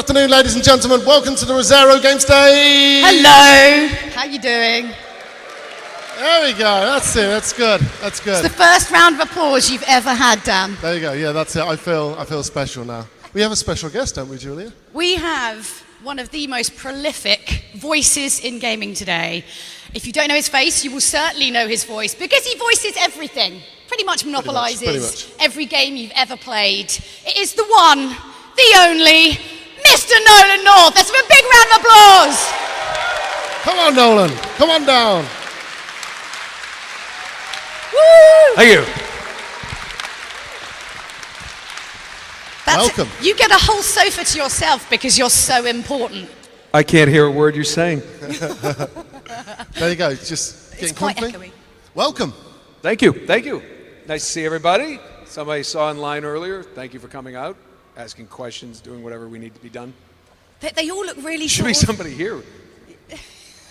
afternoon, ladies and gentlemen. Welcome to the Rosero Game Stage. Hello. How you doing? There we go. That's it. That's good. That's good. It's the first round of applause you've ever had, Dan. There you go. Yeah, that's it. I feel special now. We have a special guest, don't we, Julia? We have one of the most prolific voices in gaming today. If you don't know his face, you will certainly know his voice because he voices everything. Pretty much monopolizes pretty much. every game you've ever played. It is the one, the only, Mr. Nolan North. Let's have a big round of applause. Come on, Nolan. Come on down. Woo! Thank you. Welcome. You get a whole sofa to yourself because you're so important. I can't hear a word you're saying. There you go. Just getting It's quite comfy. echoey. Welcome. Thank you. Thank you. Nice to see everybody. Somebody saw in line earlier. Thank you for coming out, asking questions, doing whatever we need to be done. They all look really Should be sort of... somebody here.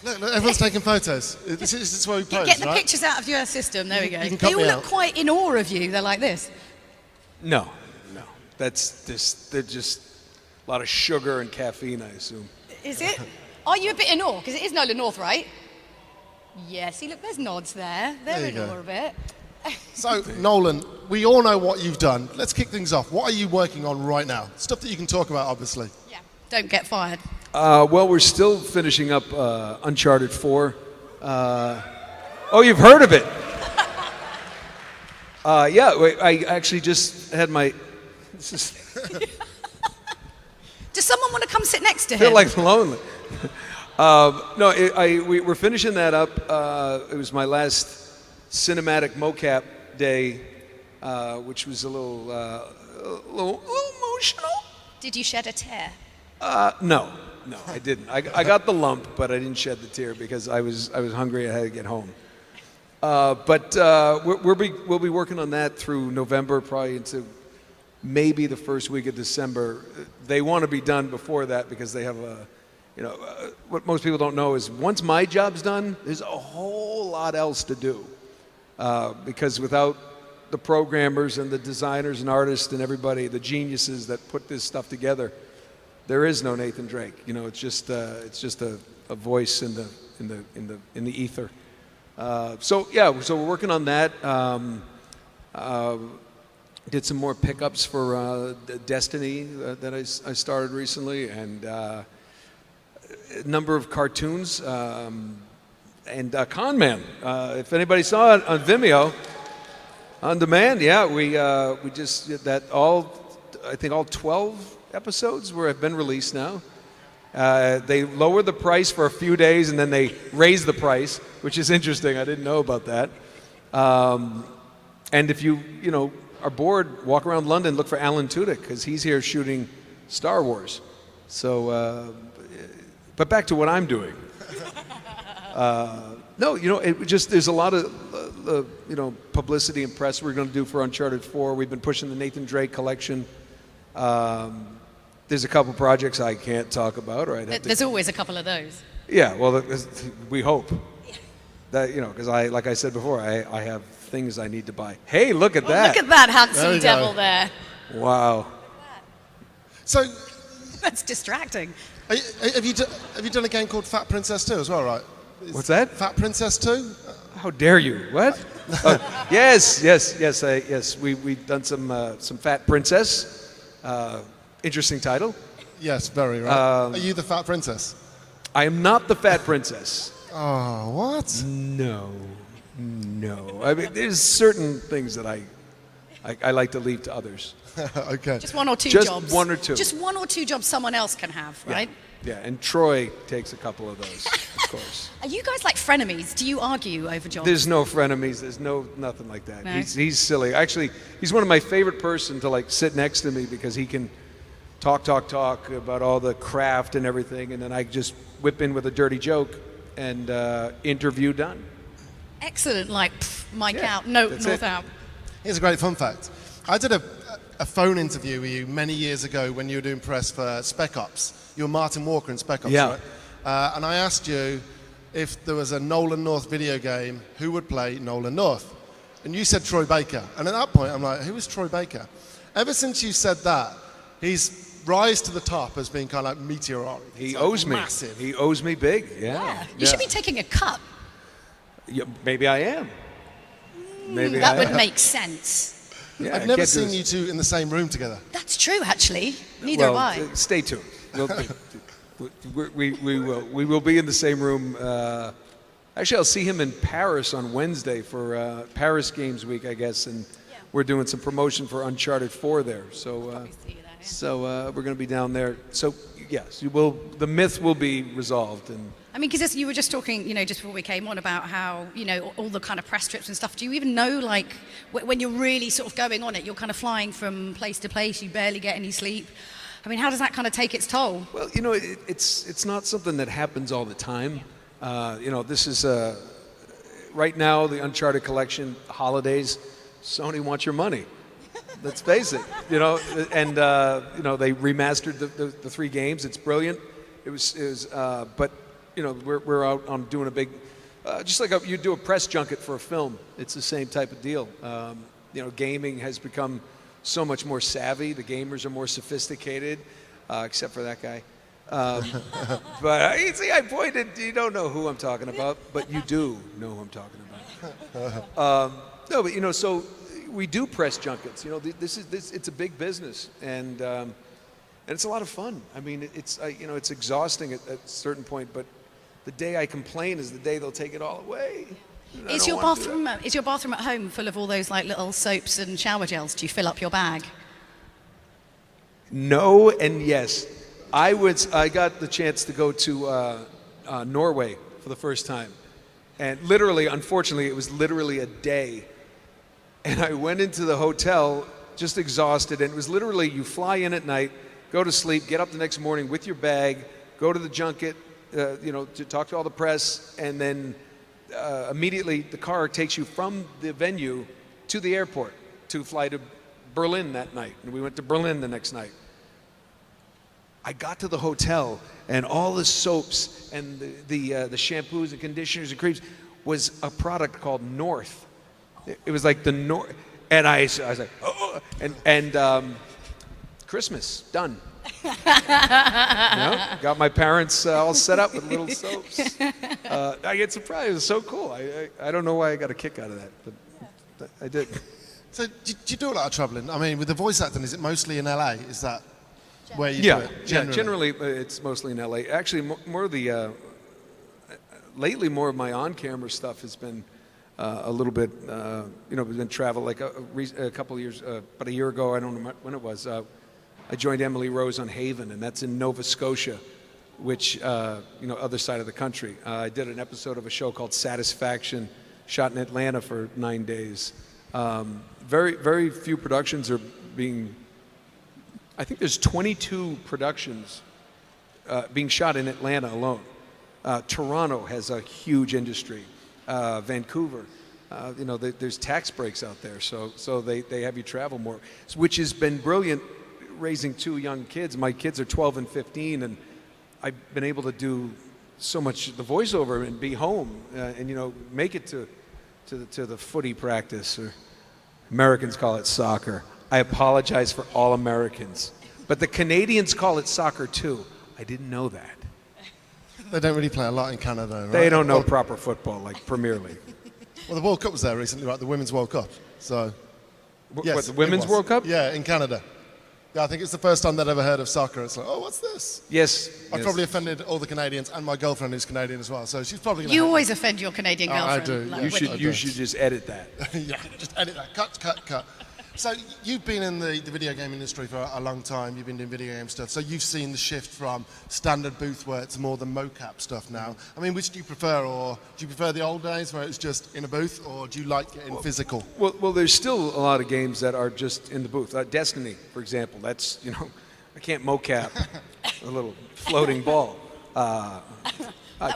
Look, everyone's taking photos. This is where we pose, Get the right? pictures out of your system. There we go. you can cut They all me look out. quite in awe of you. They're like this. No. That's just, they're just a lot of sugar and caffeine, I assume. Is it? Are you a bit in awe? Because it is Nolan North, right? Yes. See, look, there's nods there. They're There in you go. awe a bit. So, Nolan, we all know what you've done. Let's kick things off. What are you working on right now? Stuff that you can talk about, obviously. Yeah. Don't get fired. Well, we're still finishing up Uncharted 4. Oh, you've heard of it? Yeah, I actually just had my... This is... Does someone want to come sit next to I feel him? like lonely. We're finishing that up. It was my last cinematic mocap day, which was a little emotional. Did you shed a tear? No, I didn't. I got the lump, but I didn't shed the tear because I was hungry. I had to get home. But we'll be working on that through November, probably into maybe the first week of December. They want to be done before that because they have what most people don't know is once my job's done, there's a whole lot else to do. Because without the programmers and the designers and artists and everybody, the geniuses that put this stuff together, there is no Nathan Drake. It's just a voice in the ether. So we're working on that. Did some more pickups for Destiny that I started recently, and a number of cartoons, and Con Man. If anybody saw it on Vimeo, on demand, yeah, we just did that. I think all 12 episodes have been released now. They lowered the price for a few days, and then they raised the price, which is interesting. I didn't know about that. And if you are bored, walk around London, look for Alan Tudyk, because he's here shooting Star Wars. So, but back to what I'm doing. There's a lot of, publicity and press we're going to do for Uncharted 4. We've been pushing the Nathan Drake collection. There's a couple projects I can't talk about. There's always a couple of those. Yeah, well, we hope. That, because like I said before, I have things I need to buy. Hey, look at that. Look at that handsome devil there. Wow. So, That's distracting. have you done a game called Fat Princess 2 as well, right? What's that? Fat Princess 2? How dare you? What? Yes. We've done some Fat Princess. Interesting title. Yes, very right. Are you the Fat Princess? I am not the Fat Princess. Oh, what? No. I mean, there's certain things that I like to leave to others. Okay. Just one or two Just jobs. one or two. Just one or two jobs someone else can have, right? Yeah, and Troy takes a couple of those, of course. Are you guys like frenemies? Do you argue over jobs? There's no frenemies. There's nothing like that. No? He's silly. Actually, he's one of my favorite person to sit next to me because he can talk about all the craft and everything, and then I just whip in with a dirty joke and interview done. Excellent, mic out, north out. Here's a great fun fact. I did a phone interview with you many years ago when you were doing press for Spec Ops. You were Martin Walker in Spec Ops, Yeah. right? And I asked you if there was a Nolan North video game, who would play Nolan North? And you said Troy Baker. And at that point, I'm like, who is Troy Baker? Ever since you said that, he's rise to the top as being kind of like meteoric. He It's owes me. massive. He owes me big. Yeah. You should be taking a cut. Yeah, maybe I am. Maybe That I would am. make sense. Yeah, I've I never can't do seen this. you two in the same room together. That's true, actually. Neither Well, have I. stay tuned. We will be in the same room. Actually, I'll see him in Paris on Wednesday for Paris Games Week, I guess, and we're doing some promotion for Uncharted 4 there. So, see you there, yeah. we're going to be down there. So, yes, you will. The myth will be resolved, and I mean, because you were just talking, just before we came on about how, all the kind of press trips and stuff. Do you even know, like, when you're really sort of going on it, you're kind of flying from place to place, you barely get any sleep. I mean, how does that kind of take its toll? well, it's not something that happens all the time. This is right now the Uncharted collection holidays. Sony wants your money. Let's face it. And they remastered the 3 games. It's brilliant. It was but we're out on doing a big, just like you do a press junket for a film. It's the same type of deal. Gaming has become so much more savvy. The gamers are more sophisticated, except for that guy. But I pointed. You don't know who I'm talking about, but you do know who I'm talking about. No, but so we do press junkets. It's a big business, and it's a lot of fun. I mean, it's exhausting at a certain point, but the day I complain is the day they'll take it all away. Is your bathroom at home full of all those like little soaps and shower gels? Do you fill up your bag? No and yes. I got the chance to go to Norway for the first time, and unfortunately, it was literally a day. And I went into the hotel just exhausted, and it was literally you fly in at night, go to sleep, get up the next morning with your bag, go to the junket, to talk to all the press, and then immediately the car takes you from the venue to the airport to fly to Berlin that night. And we went to Berlin the next night. I got to the hotel, and all the soaps and the shampoos and conditioners and creams was a product called North. It was like the North, and I was like, oh, and Christmas done. Got my parents all set up with little soaps. I get surprised. It was so cool. I don't know why I got a kick out of that, but I did. So do you do a lot of traveling? I mean, with the voice acting, is it mostly in LA? Is that where you Yeah, do it? generally it's mostly in LA. Actually, more of the lately more of my on-camera stuff has been a little bit, we've been travel like a couple of years, about a year ago. I don't know when it was. I joined Emily Rose on Haven, and that's in Nova Scotia, which other side of the country. I did an episode of a show called Satisfaction, shot in Atlanta for 9 days. Very, very few productions are being. I think there's 22 productions being shot in Atlanta alone. Toronto has a huge industry. Vancouver, there's tax breaks out there, so they have you travel more, which has been brilliant. Raising 2 young kids. My kids are 12 and 15, and I've been able to do so much the voiceover and be home, and make it to the footy practice, or Americans call it soccer. I apologize for all Americans, but the Canadians call it soccer too. I didn't know that. They don't really play a lot in Canada, right? They don't know proper football like Premier League. Well, the World Cup was there recently, right? The Women's World Cup. So, yes, What, the Women's it was. World Cup? Yeah, in Canada. Yeah, I think it's the first time they'd ever heard of soccer. It's like, oh, what's this? Yes. I probably offended all the Canadians, and my girlfriend who's Canadian as well. So she's probably going to. You always offend your Canadian I girlfriend. do, like, yeah. You should just edit that. Yeah, just edit that. Cut. So you've been in the video game industry for a long time. You've been doing video game stuff. So you've seen the shift from standard booth work to more the mocap stuff now. I mean, which do you prefer? Or do you prefer the old days where it was just in a booth? Or do you like getting physical? Well, there's still a lot of games that are just in the booth. Destiny, for example, that's, I can't mocap a little floating ball. that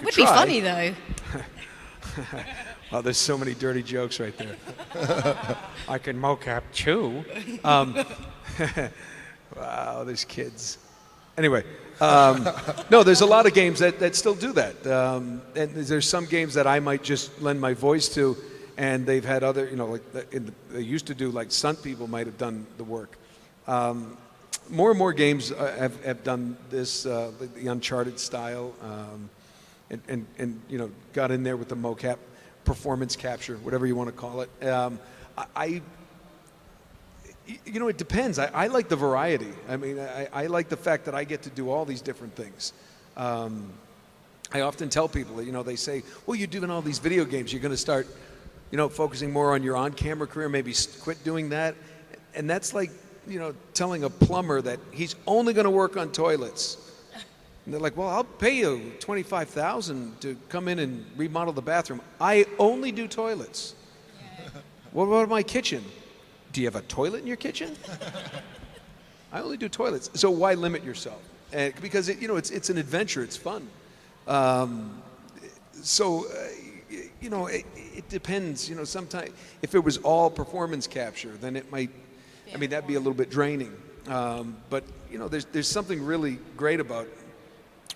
would be funny, though. Oh, there's so many dirty jokes right there. I can mocap too. Wow, there's kids. Anyway, no, there's a lot of games that still do that. And there's some games that I might just lend my voice to, and they've had other, they used to do, like stunt people might have done the work. more and more games have done this, the Uncharted style, and you know, got in there with the mocap, performance capture, whatever you want to call it. You know, it depends. I like the variety. I mean, I like the fact that I get to do all these different things. I often tell people, you know, they say, well, you're doing all these video games. You're going to start, you know, focusing more on your on-camera career, maybe quit doing that. And that's like, you know, telling a plumber that he's only going to work on toilets. And they're like, well, I'll pay you $25,000 to come in and remodel the bathroom. I only do toilets. What about my kitchen? Do you have a toilet in your kitchen? I only do toilets. So why limit yourself? Because you know, it's an adventure. It's fun. You know, it depends. You know, sometimes if it was all performance capture, then it might. I mean, that'd be a little bit draining. But you know, there's something really great about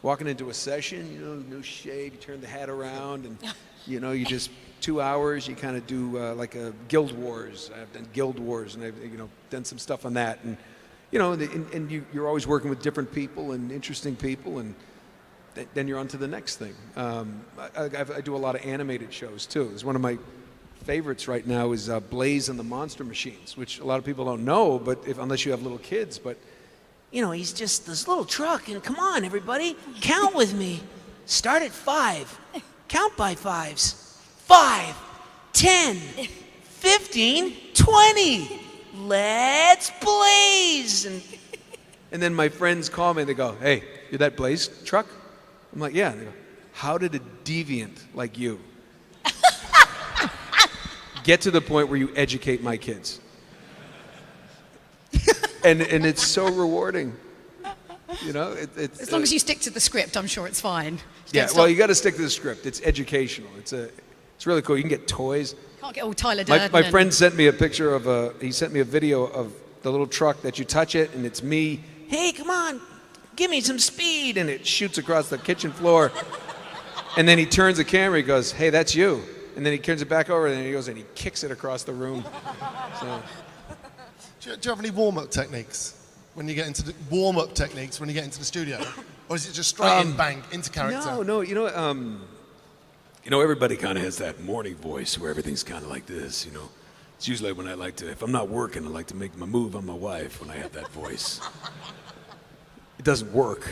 walking into a session. You know, no shade. You turn the hat around, and you know, you just 2 hours. You kind of do like a Guild Wars. I've done Guild Wars, and I've done some stuff on that. And you know, and you're always working with different people and interesting people, and then you're on to the next thing. I do a lot of animated shows too. It's one of my favorites right now is Blaze and the Monster Machines, which a lot of people don't know, but unless you have little kids. But You know, he's just this little truck, and come on, everybody, count with me. Start at 5. Count by 5s. 5, 10, 15, 20. Let's blaze. and then my friends call me and they go, hey, you're that Blaze truck? I'm like, yeah. And they go, how did a deviant like you get to the point where you educate my kids? and it's so rewarding. You know, as long as you stick to the script, I'm sure it's fine. Yeah, well, you got to stick to the script. It's educational. It's really cool. You can get toys. Can't get all Tyler Durden. My friend sent me a picture of he sent me a video of the little truck that you touch it and it's me. Hey, come on, give me some speed. And it shoots across the kitchen floor. And then he turns the camera. He goes, hey, that's you. And then he turns it back over and then he goes and he kicks it across the room. So. Do you have any warm-up techniques when you get into the studio, or is it just straight in, bang into character? No. You know, everybody kind of has that morning voice where everything's kind of like this. You know, it's usually when I like to, if I'm not working, I like to make my move on my wife when I have that voice. It doesn't work,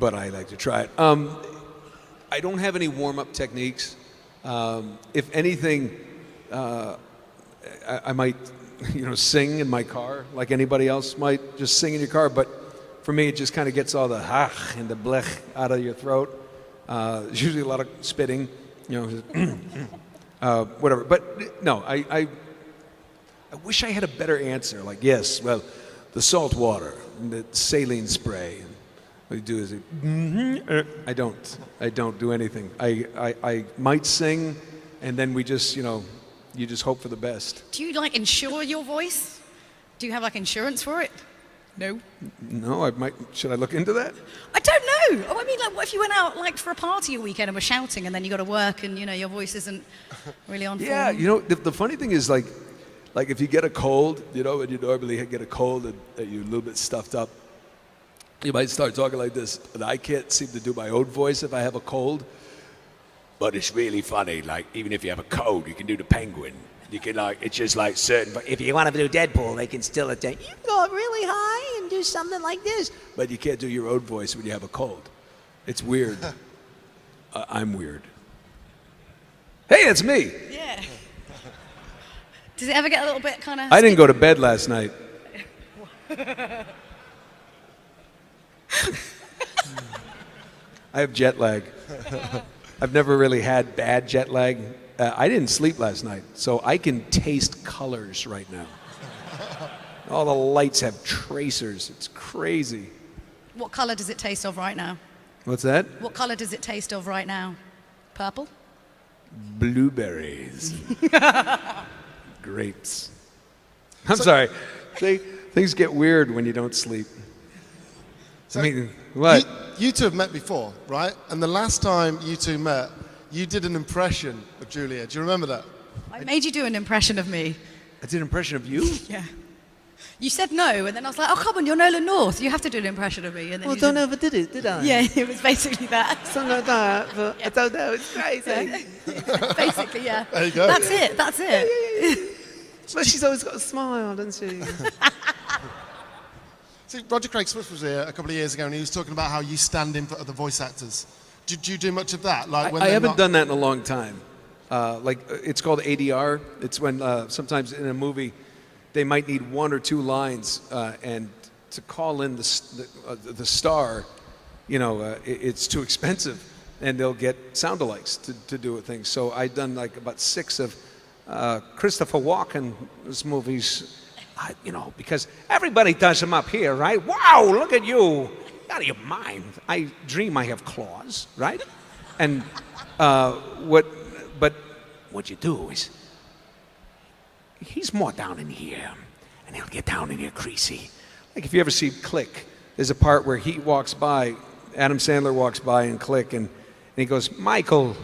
but I like to try it. I don't have any warm-up techniques. If anything, I might, sing in my car like anybody else might just sing in your car. But for me, it just kind of gets all the hach and the blech out of your throat. There's usually a lot of spitting, whatever. But no, I wish I had a better answer. Like, yes, well, the salt water, and the saline spray. And what you do is, I don't do anything. I might sing, and then we just, you just hope for the best. Do you insure your voice? Do you have insurance for it? No. No, I might. Should I look into that? I don't know. Oh, I mean, what if you went out for a party a weekend and were shouting, and then you got to work, and your voice isn't really on. Yeah, form? the funny thing is like if you get a cold, and you normally get a cold and you're a little bit stuffed up, you might start talking like this. And I can't seem to do my own voice if I have a cold. But it's really funny. Even if you have a cold, you can do the penguin. You can it's just certain. But if you want to do Deadpool, they can still attain. You can go up really high and do something like this. But you can't do your own voice when you have a cold. It's weird. I'm weird. Hey, it's me. Yeah. Does it ever get a little bit kind of... I didn't go to bed last night. I have jet lag. I've never really had bad jet lag. I didn't sleep last night, so I can taste colors right now. All the lights have tracers. It's crazy. What color does it taste of right now? What's that? What color does it taste of right now? Purple? Blueberries. Grapes. I'm sorry. See, things get weird when you don't sleep. So what? You two have met before, right? And the last time you two met, you did an impression of Julia. Do you remember that? I made you do an impression of me. I did an impression of you? Yeah. You said no, and then I was like, oh, come on, you're Nolan North. You have to do an impression of me. And then Well, you don't didn't. ever did it, did I? Yeah, it was basically that. Something like that, but I don't know. It's crazy. Basically, yeah. There you go. That's it. But she's always got a smile, doesn't she? See, Roger Craig Smith was here a couple of years ago, and he was talking about how you stand in for other voice actors. Did you do much of that? Like when I they're haven't not- done that in a long time. It's called ADR. It's when sometimes in a movie they might need one or two lines, and to call in the star, it's too expensive, and they'll get sound-alikes to do things. So I've done like about 6 of Christopher Walken's movies, because everybody does them up here, right? Wow, look at you. Out of your mind. I dream I have claws, right? And what you do is, he's more down in here, and he'll get down in here creasy. Like if you ever see Click, there's a part where he walks by, Adam Sandler walks by in Click, and he goes, Michael,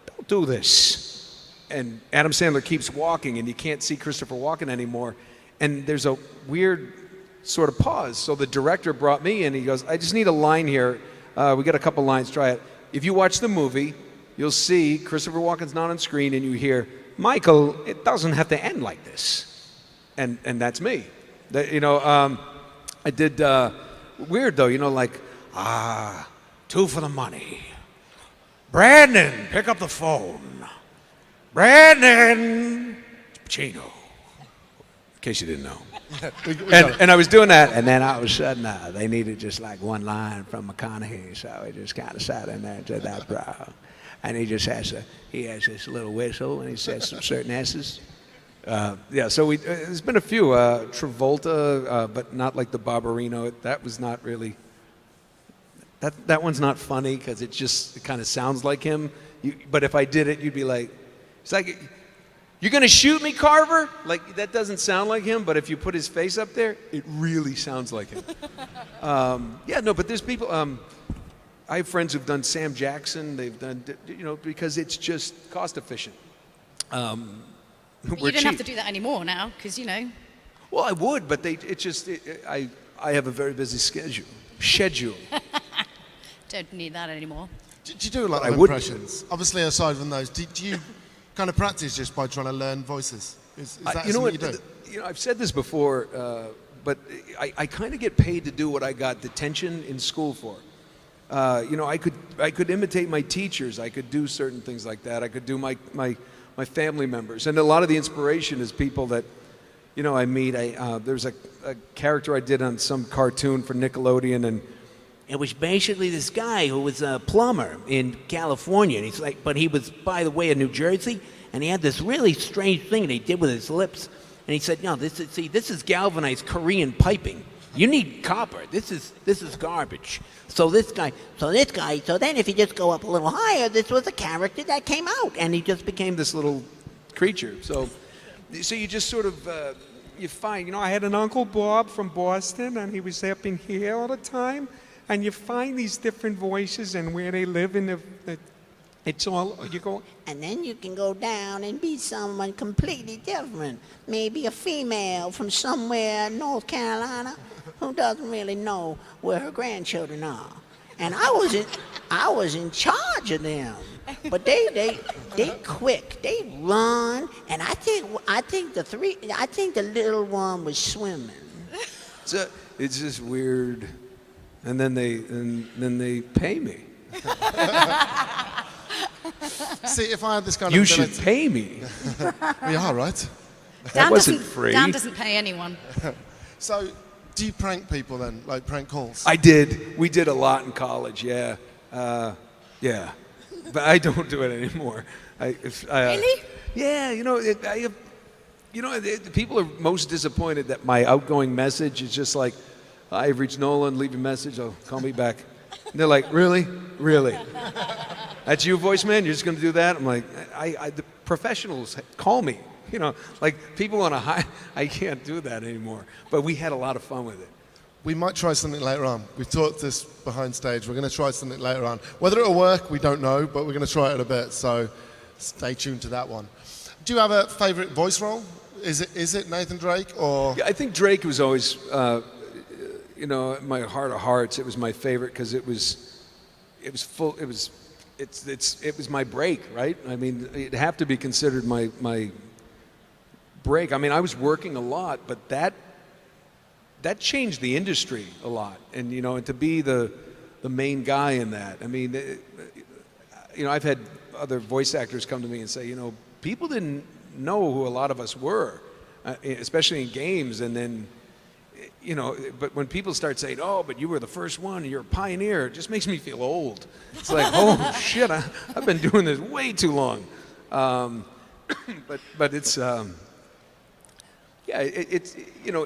don't do this. And Adam Sandler keeps walking, and you can't see Christopher Walken anymore. And there's a weird sort of pause. So the director brought me in, he goes, I just need a line here. We got a couple lines, try it. If you watch the movie, you'll see Christopher Walken's not on screen, and you hear, Michael, it doesn't have to end like this. And that's me. I did, weird though, like, 2 for the money. Brandon, pick up the phone. Brandon, Pacino. In case you didn't know. And I was doing that, and then all of a sudden they needed just like one line from McConaughey, so he just kind of sat in there and said that, bro. And he just has this little whistle, and he says some certain S's. So there's been a few. Travolta, but not like the Barbarino. That was not really. That one's not funny because it kind of sounds like him. But if I did it, you'd be like, it's like, you're gonna shoot me, Carver? Like that doesn't sound like him. But if you put his face up there, it really sounds like him. But there's people. I have friends who've done Sam Jackson. They've done, because it's just cost efficient. You don't have to do that anymore now, because Well, I would, but I have a very busy schedule. Don't need that anymore. Do you do a lot I of wouldn't. impressions? Obviously, aside from those, do you kind of practice just by trying to learn voices? Is that something you do? I've said this before, but I kind of get paid to do what I got detention in school for. I could imitate my teachers. I could do certain things like that. I could do my family members, and a lot of the inspiration is people that, I meet. There's a character I did on some cartoon for Nickelodeon, and It was basically this guy who was a plumber in California, and but he was, by the way, in New Jersey, and he had this really strange thing that he did with his lips, and he said, "No, this is galvanized Korean piping. You need copper. This is garbage." So then if you just go up a little higher, this was a character that came out, and he just became this little creature. So you just sort of you find. I had an Uncle Bob from Boston, and he was up in here all the time. And you find these different voices and where they live in it's all, you go. And then you can go down and be someone completely different. Maybe a female from somewhere in North Carolina who doesn't really know where her grandchildren are. And I was in charge of them. But they quick. They run. And I think the little one was swimming. So it's just weird. And then they pay me. See, if I had this kind You of should ability, pay me. we are right. That wasn't free. Dan doesn't pay anyone. So, do you prank people then, like prank calls? I did. We did a lot in college. Yeah, yeah. But I don't do it anymore. Really? Yeah. People are most disappointed that my outgoing message is just like, I've reached Nolan, leave a message, call me back. And they're like, really? Really? That's you, voice man? You're just going to do that? I'm like, the professionals call me. Like people want to hide. I can't do that anymore. But we had a lot of fun with it. We might try something later on. We've talked this behind stage. We're going to try something later on. Whether it'll work, we don't know, but we're going to try it in a bit. So stay tuned to that one. Do you have a favourite voice role? Is it Nathan Drake or? Yeah, I think Drake was always, you know, my heart of hearts. It was my favorite because it was full. It was my break, right? I mean, it'd have to be considered my break. I mean, I was working a lot, but that changed the industry a lot, and you know, and to be the main guy in that. I mean, you know, I've had other voice actors come to me and say, you know, people didn't know who a lot of us were, especially in games, and then, you know, but when people start saying, oh, but you were the first one, you're a pioneer, it just makes me feel old. It's like, oh shit, I've been doing this way too long. But it's, yeah, it's, you know,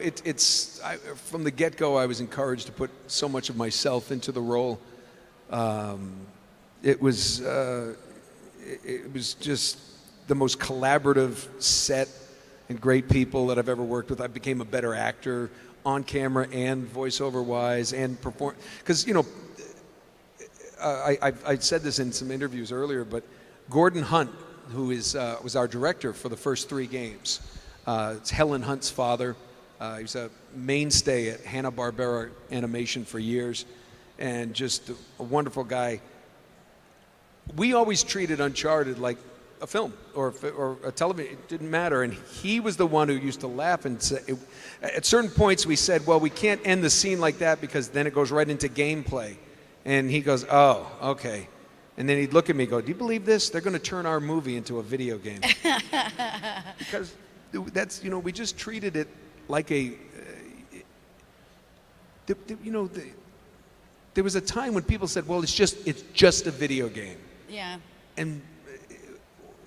from the get-go, I was encouraged to put so much of myself into the role. It was just the most collaborative set and great people that I've ever worked with. I became a better actor on camera and voiceover wise and perform, because, you know, I said this in some interviews earlier, but Gordon Hunt, who was our director for the first 3 games, it's Helen Hunt's father. He was a mainstay at Hanna-Barbera Animation for years, and just a wonderful guy. We always treated Uncharted like a film or a television. It didn't matter, and he was the one who used to laugh and say, at certain points we said, well, we can't end the scene like that because then it goes right into gameplay. And he goes, oh, okay. And then he'd look at me and go, do you believe this? They're going to turn our movie into a video game. Because that's, you know, we just treated it like a, you know, there was a time when people said, well, it's just a video game. Yeah. And,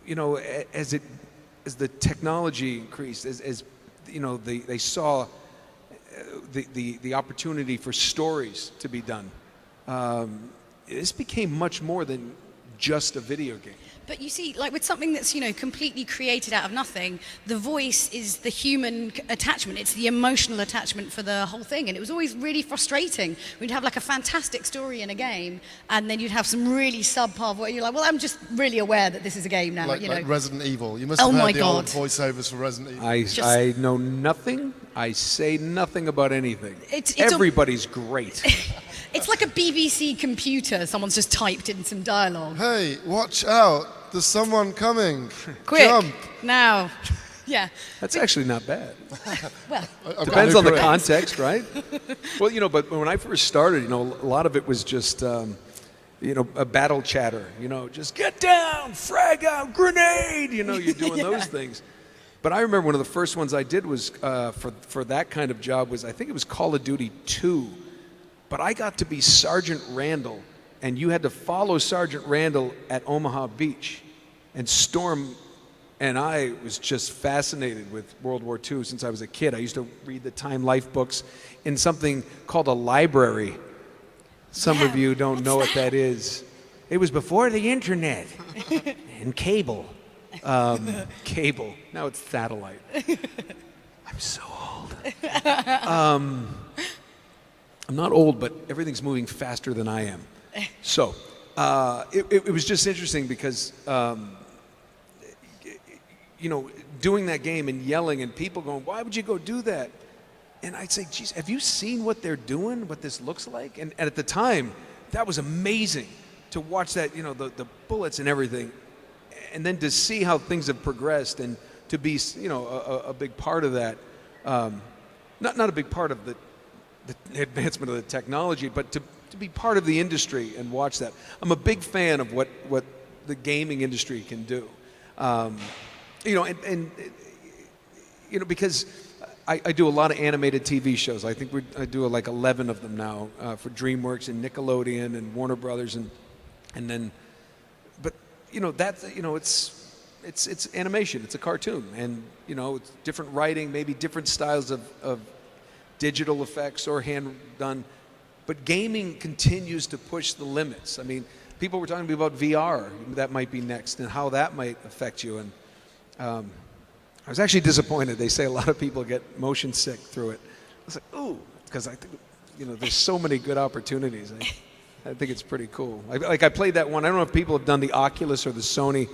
you know, as the technology increased, as you know, they saw the opportunity for stories to be done, this became much more than just a video game. But you see, like with something that's, you know, completely created out of nothing, the voice is the human attachment. It's the emotional attachment for the whole thing. And it was always really frustrating. We'd have like a fantastic story in a game, and then you'd have some really subpar where you're like, well, I'm just really aware that this is a game now. Like, you know, like Resident Evil. You must have heard the old voiceovers for Resident Evil. I know nothing. I say nothing about anything. Everybody's great. It's like a BBC computer. Someone's just typed in some dialogue. Hey, watch out. There's someone coming. Quick, Jump. now. Yeah. That's actually not bad. Well, depends on the context, right? Well, you know, but when I first started, you know, a lot of it was just, you know, a battle chatter. You know, just get down, frag out, grenade. You know, you're doing those things. But I remember one of the first ones I did was for that kind of job was, I think it was Call of Duty 2. But I got to be Sergeant Randall, and you had to follow Sergeant Randall at Omaha Beach and storm. And I was just fascinated with World War II since I was a kid. I used to read the Time Life books in something called a library. Some of you don't know what that is. It was before the internet and cable. Cable. Now it's satellite. I'm so old. I'm not old, but everything's moving faster than I am. So it was just interesting because, you know, doing that game and yelling and people going, why would you go do that? And I'd say, geez, have you seen what they're doing, what this looks like? And at the time, that was amazing to watch that, you know, the bullets and everything. And then to see how things have progressed and to be, you know, a big part of that. Not a big part of the advancement of the technology, but to be part of the industry and watch that. I'm a big fan of what the gaming industry can do. You know, and you know, because I do a lot of animated TV shows. I think I do like 11 of them now for DreamWorks and Nickelodeon and Warner Brothers, and then, but you know, that's, you know, it's animation. It's a cartoon, and you know, it's different writing, maybe different styles of digital effects or hand done, but gaming continues to push the limits. I mean, people were talking to me about VR, that might be next, and how that might affect you. And I was actually disappointed. They say a lot of people get motion sick through it. I was like, ooh, because I think, you know, there's so many good opportunities. I think it's pretty cool. I played that one. I don't know if people have done the Oculus or the Sony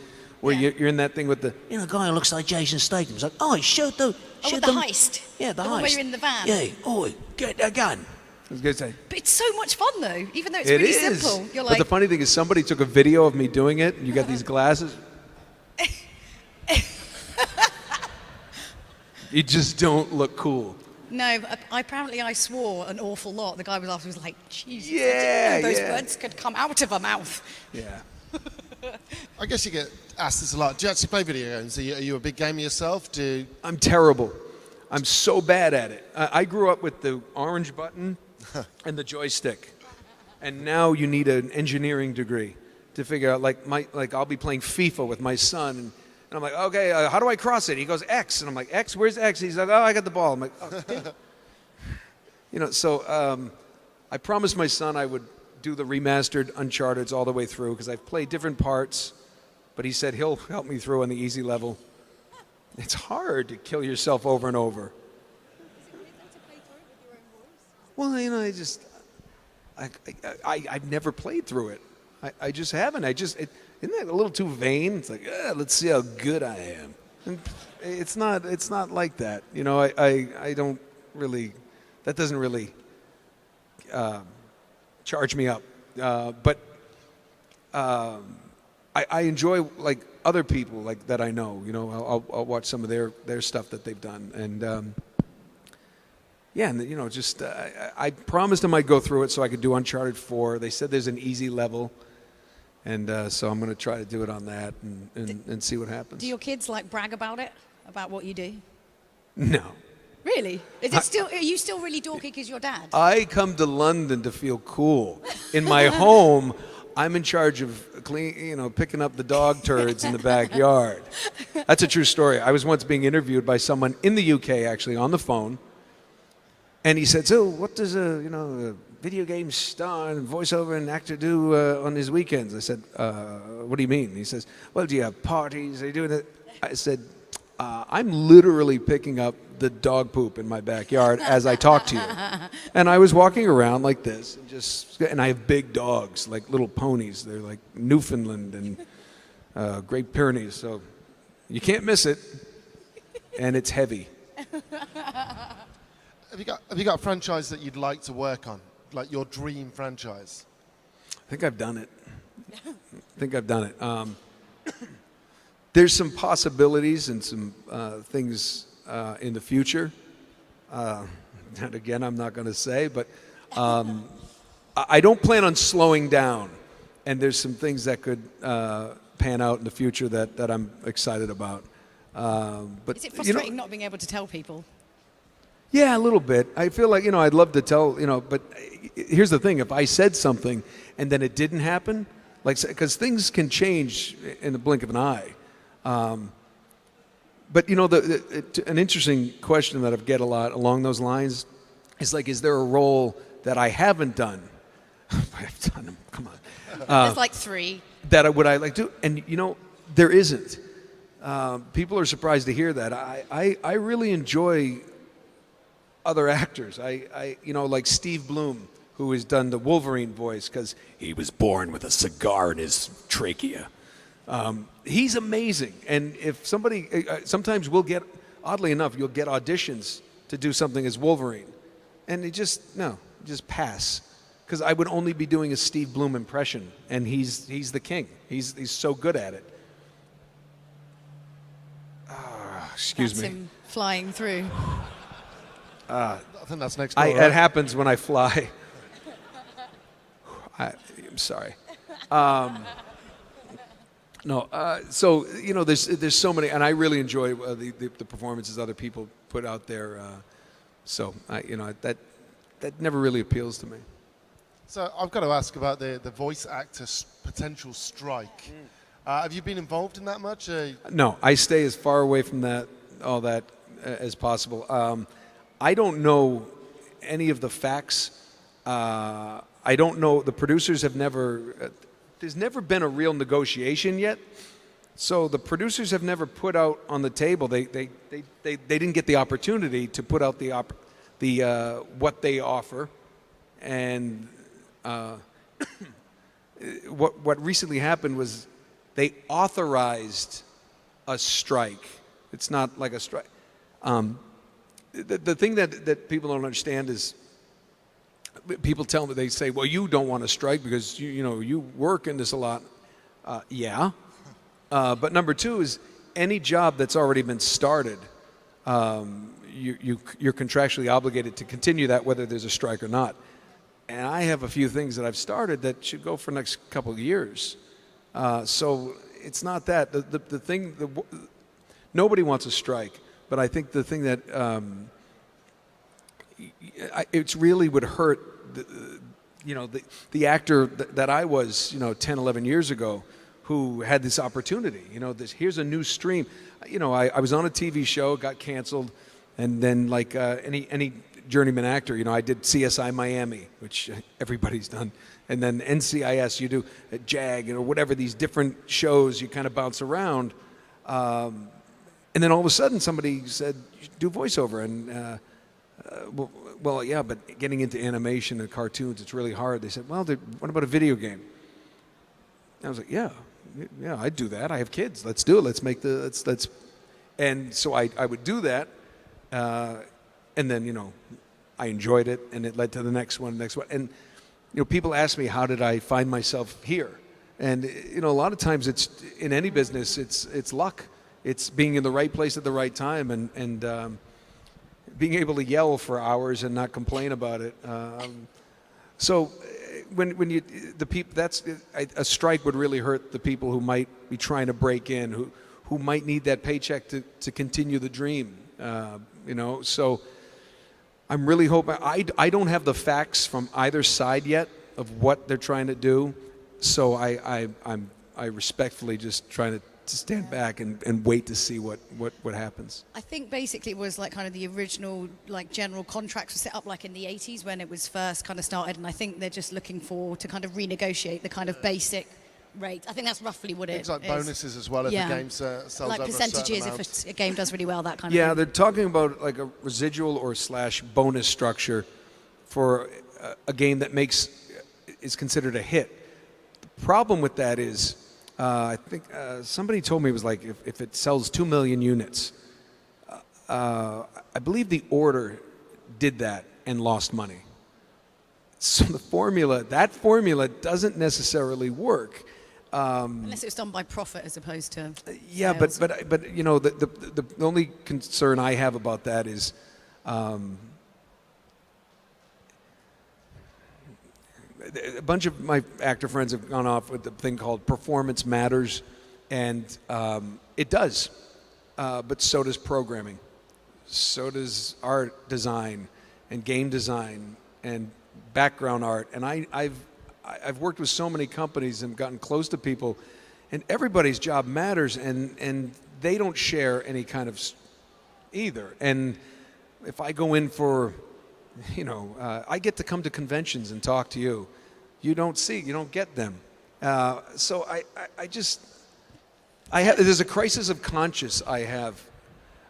where Yeah. you're in that thing with the guy who looks like Jason Statham. It's like, oh, shoot the with the heist. Yeah, the The heist. one where you're in the van. Yeah, oh, get a gun. I was gonna say. But it's so much fun though, even though it's It really is. simple. You're But like, the funny thing is, somebody took a video of me doing it, and you got these glasses. You just don't look cool. no, apparently I swore an awful lot. The guy was after was like, Jesus, I Yeah, didn't know those yeah. words could come out of a mouth. Yeah. I guess you get asked this a lot. Do you actually play video games? Are you a big gamer yourself? I'm terrible. I'm so bad at it. I grew up with the orange button and the joystick, and now you need an engineering degree to figure out. Like I'll be playing FIFA with my son, and I'm like, okay, how do I cross it? He goes X, and I'm like, X, where's X? He's like, oh, I got the ball. I'm like, oh, damn. So I promised my son I would do the remastered Uncharted all the way through because I've played different parts, but he said he'll help me through on the easy level. It's hard to kill yourself over and over. Well, I've never played through it. I just haven't. Isn't that a little too vain? It's like, let's see how good I am. And it's not like that. I don't really. That doesn't really charge me up. But I enjoy like other people like that I know. I'll watch some of their stuff that they've done, and just I promised them I'd go through it so I could do Uncharted 4. They said there's an easy level, and so I'm going to try to do it on that and see what happens. Do your kids like brag about it, about what you do? No. Really? Are you still really dorky because you're dad? I come to London to feel cool. In my home, I'm in charge of picking up the dog turds in the backyard. That's a true story. I was once being interviewed by someone in the UK, actually, on the phone, and he said, "So, what does a video game star and voiceover and actor do on his weekends?" I said, "What do you mean?" He says, "Well, do you have parties? Are you doing it?" I said, "I'm literally picking up the dog poop in my backyard as I talk to you." And I was walking around like this, and I have big dogs, like little ponies. They're like Newfoundland and Great Pyrenees, so you can't miss it, and it's heavy. Have you got a franchise that you'd like to work on, like your dream franchise? I think I've done it. There's some possibilities and some things in the future. That again, I'm not going to say, but I don't plan on slowing down. And there's some things that could pan out in the future that I'm excited about. But Is it frustrating not being able to tell people? Yeah, a little bit. I feel like, I'd love to tell, but here's the thing. If I said something and then it didn't happen, because things can change in the blink of an eye. But, an interesting question that I get a lot along those lines is is there a role that I haven't done? I've done them, come on. There's like 3. That would I like to, and there isn't. People are surprised to hear that. I really enjoy other actors. Like Steve Bloom, who has done the Wolverine voice because he was born with a cigar in his trachea. He's amazing. And if somebody, sometimes oddly enough, you'll get auditions to do something as Wolverine. And just pass. Because I would only be doing a Steve Bloom impression. And he's the king. He's so good at it. Excuse That's me. him flying through. I think that's next door. It happens when I fly. I'm sorry. No, so there's so many, and I really enjoy the performances other people put out there. That never really appeals to me. So I've got to ask about the voice actor potential strike. Have you been involved in that much? No, I stay as far away from all that as possible. I don't know any of the facts. I don't know. The producers have never. There's never been a real negotiation yet, so the producers have never put out on the table. They didn't get the opportunity to put out the what they offer, and what recently happened was they authorized a strike. It's not like a strike. The thing that people don't understand is people tell me, they say, well, you don't want to strike because you work in this a lot. Yeah. But number two is any job that's already been started, you're contractually obligated to continue that whether there's a strike or not. And I have a few things that I've started that should go for the next couple of years. So it's not that. The thing, nobody wants a strike, but I think the thing that it really would hurt the actor that I was 10, 11 years ago who had this opportunity. Here's a new stream. I was on a TV show, got canceled, and then like any journeyman actor, I did CSI Miami, which everybody's done, and then NCIS, you do JAG, whatever, these different shows, you kind of bounce around, and then all of a sudden somebody said, do voiceover, and well, yeah, but getting into animation and cartoons, it's really hard. They said, well, what about a video game? I was like, yeah, I'd do that. I have kids. Let's do it. Let's make let's. And so I would do that, and then I enjoyed it, and it led to the next one. And people ask me, how did I find myself here? And a lot of times it's in any business, it's luck. It's being in the right place at the right time, and being able to yell for hours and not complain about it. So when the people, a strike would really hurt the people who might be trying to break in, who might need that paycheck to continue the dream. So I'm really hoping. I don't have the facts from either side yet of what they're trying to do. So I respectfully just trying to stand back and wait to see what happens. I think basically it was like kind of the original like general contracts were set up like in the 80s when it was first kind of started, and I think they're just looking to kind of renegotiate the kind of basic rate. I think that's roughly what it is. Things like bonuses as well if the game sells like over percentages a certain if a game does really well, that kind of Yeah, thing. they're talking about like a residual or / bonus structure for a game that is considered a hit. The problem with that is I think somebody told me it was like if it sells 2 million units, I believe the Order did that and lost money. So that formula doesn't necessarily work. Unless it was done by profit as opposed to Yeah, sales. but the only concern I have about that is a bunch of my actor friends have gone off with the thing called performance matters, and it does, but so does programming, so does art design and game design and background art. And I've worked with so many companies and gotten close to people, and everybody's job matters, and they don't share any kind of either. And if I go in for I get to come to conventions and talk to you. You don't get them. So there's a crisis of conscience I have.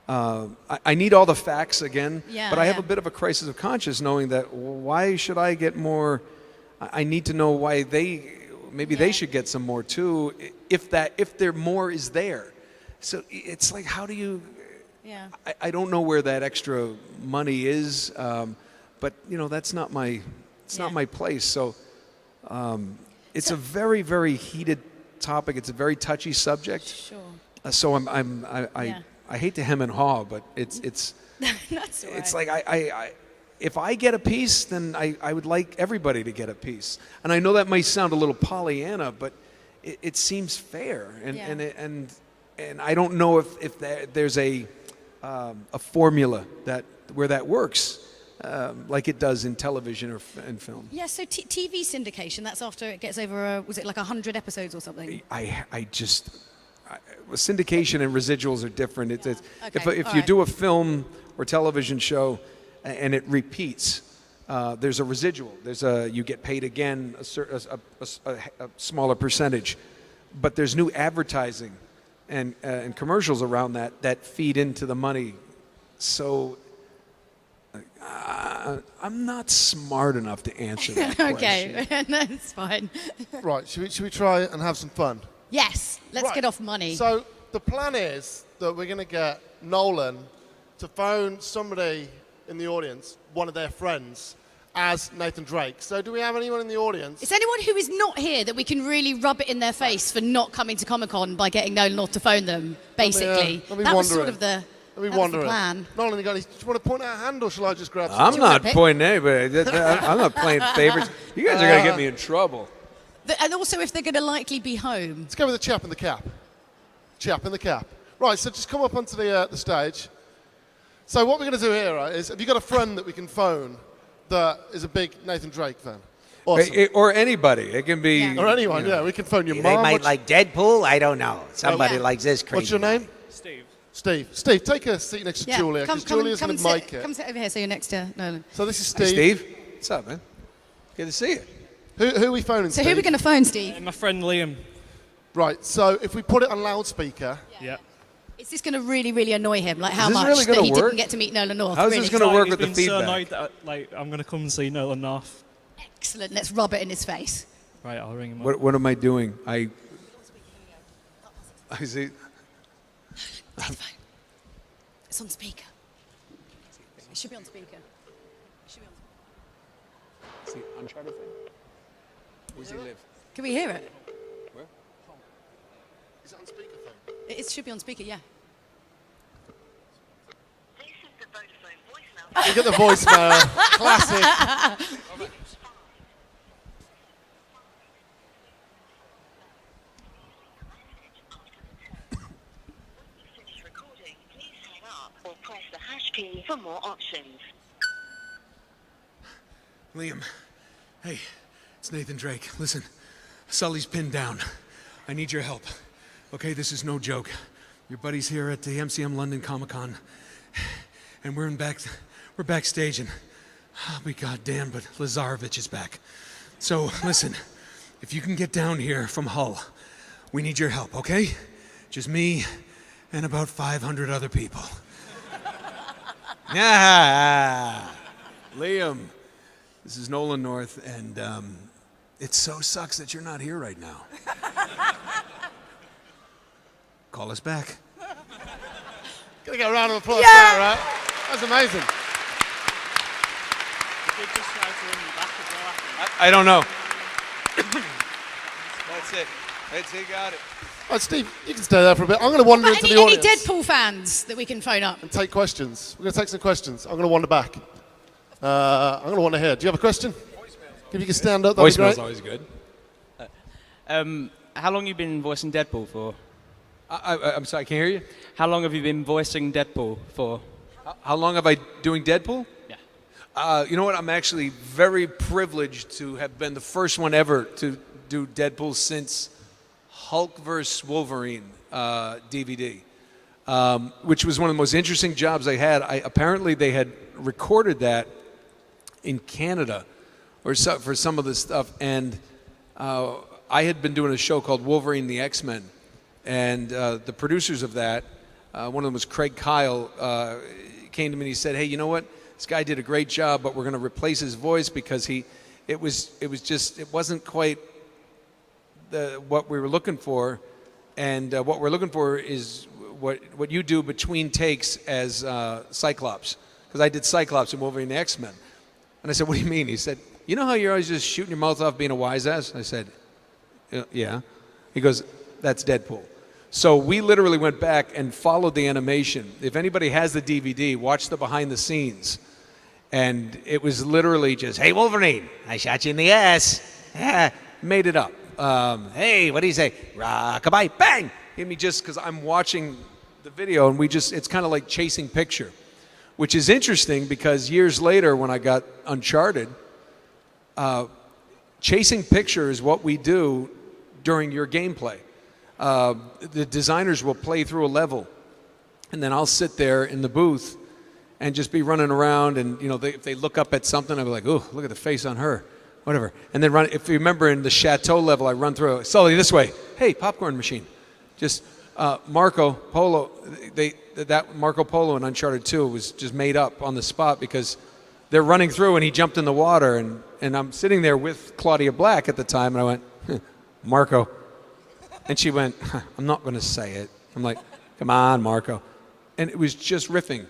I need all the facts again, but I have a bit of a crisis of conscience knowing that why should I get more? I need to know why they should get some more too, if there more is there. So it's like, how do you? Yeah. I don't know where that extra money is. But that's not my not my place. So it's a very, very heated topic. It's a very touchy subject. Sure. So I hate to hem and haw, but it's That's all right. it's like I if I get a piece, then I would like everybody to get a piece. And I know that might sound a little Pollyanna, but it seems fair. And I don't know if there's a formula where that works. Like it does in television or in film. Yeah, so TV syndication, that's after it gets over, was it like 100 episodes or something? Syndication and residuals are different. Okay, If you do a film or television show and it repeats, there's a residual. You get paid again a smaller percentage, but there's new advertising and commercials around that feed into the money. So I'm not smart enough to answer that question. Okay, that's fine. Right, should we try and have some fun? Yes, let's Right. get off money. So the plan is that we're going to get Nolan to phone somebody in the audience, one of their friends, as Nathan Drake. So do we have anyone in the audience? Is anyone who is not here that we can really rub it in their face for not coming to Comic-Con by getting Nolan North to phone them, basically? let me that was wander sort in. of the, Let me that was wander the in. plan. Nolan, do you want to point out a hand, or shall I just grab I'm something? not pick? pointing anybody. I'm not playing favorites. You guys are going to get me in trouble. And also if they're going to likely be home. Let's go with the chap in the cap. Chap in the cap. Right, so just come up onto the stage. So what we're going to do here, right, is have you got a friend that we can phone that is a big Nathan Drake fan? Awesome. Or anybody. It can be. Yeah. Or anyone, yeah. We can phone your They mum. might What's- like Deadpool. I don't know. Somebody Yeah. likes this crazy. What's your name? Steve. Steve. Steve, take a seat next to Yeah, Julia, because Julia's going to mic it. Come sit over here so you're next to Nolan. So this is Hey, Steve. Steve. What's up, man? Good to see you. Who are we phoning, So Steve? who are we going to phone, Steve? My friend Liam. Right, so if we put it on loudspeaker, Yeah. Is this going to really, really annoy him? Like how this much really that gonna he work? didn't get to meet Nolan North? How's really? this going to work He's with the been so feedback? annoyed that I'm going to come and see Nolan North. Excellent. Let's rub it in his face. Right, I'll ring him up. What am I doing? I see. Take the phone. It's on speaker. It should be on speaker. It should be on. See, Uncharted thing. Where does he live? Can we hear it? Where? is it on speakerphone? It should be on speaker, yeah. This is the Vodafone voicemail. You get the voicemail. Classic. Finish recording. Please hang up or press the hash key for more options. Liam, hey, it's Nathan Drake. Listen, Sully's pinned down. I need your help. Okay, this is no joke. Your buddy's here at the MCM London Comic Con, and we're backstage, and I'll be goddamn, but Lazarevich is back. So listen, if you can get down here from Hull, we need your help, okay? Just me and about 500 other people. Yeah, Liam. This is Nolan North, and it so sucks that you're not here right now. Call us back. Gonna get a round of applause Yeah. for that, right? That's amazing. I don't know. That's it. He got it. Right, Steve, you can stay there for a bit. I'm going to wander But into any, the any audience Deadpool fans that we can phone up? and take questions. We're going to take some questions. I'm going to wander back. I'm going to wander here. Do you have a question? If you can stand up, that'd be Voicemail's great. always good. How long you been voicing Deadpool for? I'm sorry, I can't hear you. How long have you been voicing Deadpool for? How long have I doing Deadpool? Yeah. You know what? I'm actually very privileged to have been the first one ever to do Deadpool since Hulk vs. Wolverine DVD, which was one of the most interesting jobs I had. Apparently, they had recorded that in Canada or for some of the stuff, and I had been doing a show called Wolverine the X-Men, and the producers of that, one of them was Craig Kyle, came to me and he said, "Hey, you know what? This guy did a great job, but we're going to replace his voice because it wasn't quite what we were looking for, and what we're looking for is what you do between takes as Cyclops, because I did Cyclops in Wolverine the X-Men." And I said, "What do you mean?" He said, "You know how you're always just shooting your mouth off being a wise ass?" I said, "Yeah." He goes, "That's Deadpool." So we literally went back and followed the animation. If anybody has the DVD, watch the behind the scenes. And it was literally just, "Hey, Wolverine, I shot you in the ass." Made it up. "Hey, what do you say? Rockabye, bang!" Hit me just because I'm watching the video, and it's kind of like chasing picture, which is interesting because years later when I got Uncharted, chasing picture is what we do during your gameplay. The designers will play through a level, and then I'll sit there in the booth and just be running around, and if they look up at something, I'll be like, "Oh, look at the face on her," whatever. And then if you remember in the Chateau level, I run through, "Sully, this way. Hey, popcorn machine." Just Marco Polo. That Marco Polo in Uncharted 2 was just made up on the spot because they're running through and he jumped in the water, and I'm sitting there with Claudia Black at the time, and I went, "Marco." And she went, I'm not going to say it. I'm like, come on, Marco. And it was just riffing.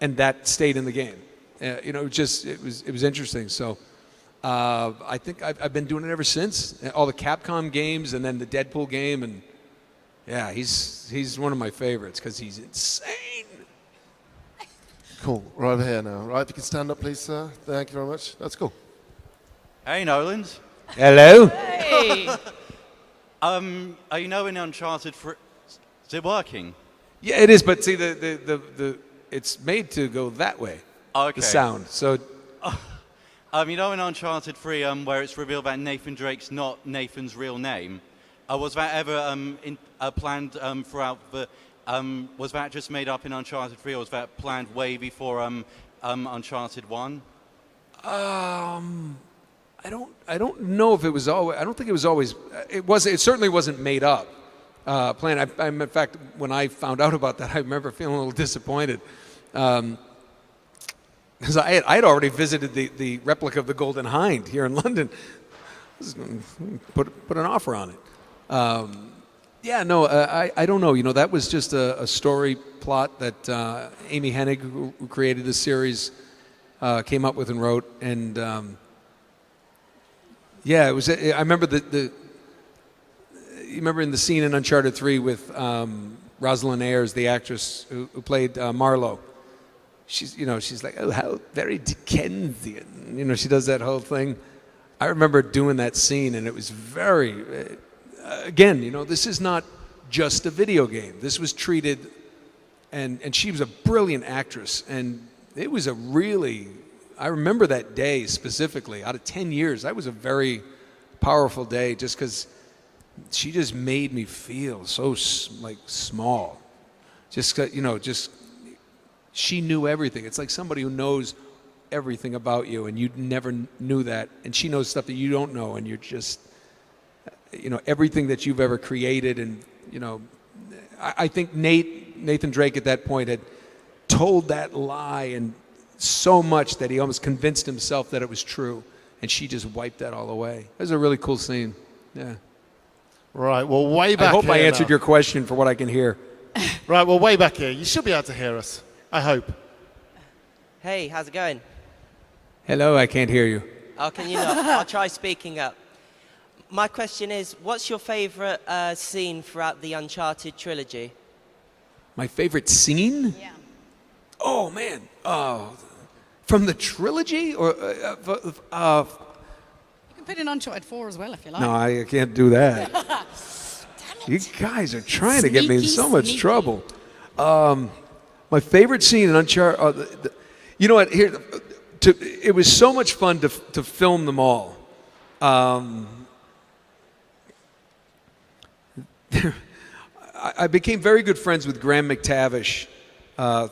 And that stayed in the game. It was interesting. So I think I've been doing it ever since. All the Capcom games and then the Deadpool game. And yeah, he's one of my favorites because he's insane. Cool. Right over here now. Right, if you can stand up, please, sir. Thank you very much. That's cool. Hey, Nolan's. Hello. Hey. Are you knowing Uncharted for? Is it working? Yeah, it is. But see, the it's made to go that way. Okay. The sound. So You know in Uncharted 3, where it's revealed that Nathan Drake's not Nathan's real name, was that ever planned throughout the? Was that just made up in Uncharted 3, or was that planned way before Uncharted 1? I don't know if it was always. I don't think it was always. It was. It certainly wasn't made up. Planned. In fact, when I found out about that, I remember feeling a little disappointed. Because I had already visited the replica of the Golden Hind here in London. I was going to put an offer on it. I don't know. That was just a story plot that Amy Hennig, who created the series, came up with and wrote. And it was. I remember you remember in the scene in Uncharted 3 with Rosalind Ayers, the actress who played Marlowe. She's like, oh, how very Dickensian. She does that whole thing. I remember doing that scene, and it was very, again, this is not just a video game. This was treated, and she was a brilliant actress, and it was I remember that day specifically. Out of 10 years, that was a very powerful day just because she just made me feel so, small. She knew everything. It's like somebody who knows everything about you, and you never knew that, and she knows stuff that you don't know, and you're just, everything that you've ever created, and I think Nathan Drake at that point had told that lie and so much that he almost convinced himself that it was true, and she just wiped that all away. It was a really cool scene. Yeah. Right. Well, way back. I hope here I answered now. your question for what I can hear. Right. Well, way back here. You should be able to hear us. I hope. Hey, how's it going? Hello, I can't hear you. Oh, can you not? I'll try speaking up. My question is, what's your favorite scene throughout the Uncharted trilogy? My favorite scene? Yeah. Oh, man. From the trilogy? Or You can put in Uncharted 4 as well if you like. No, I can't do that. You guys are trying to get me in so much trouble. My favorite scene in Uncharted, you know what? Here, it was so much fun to film them all. I became very good friends with Graham McTavish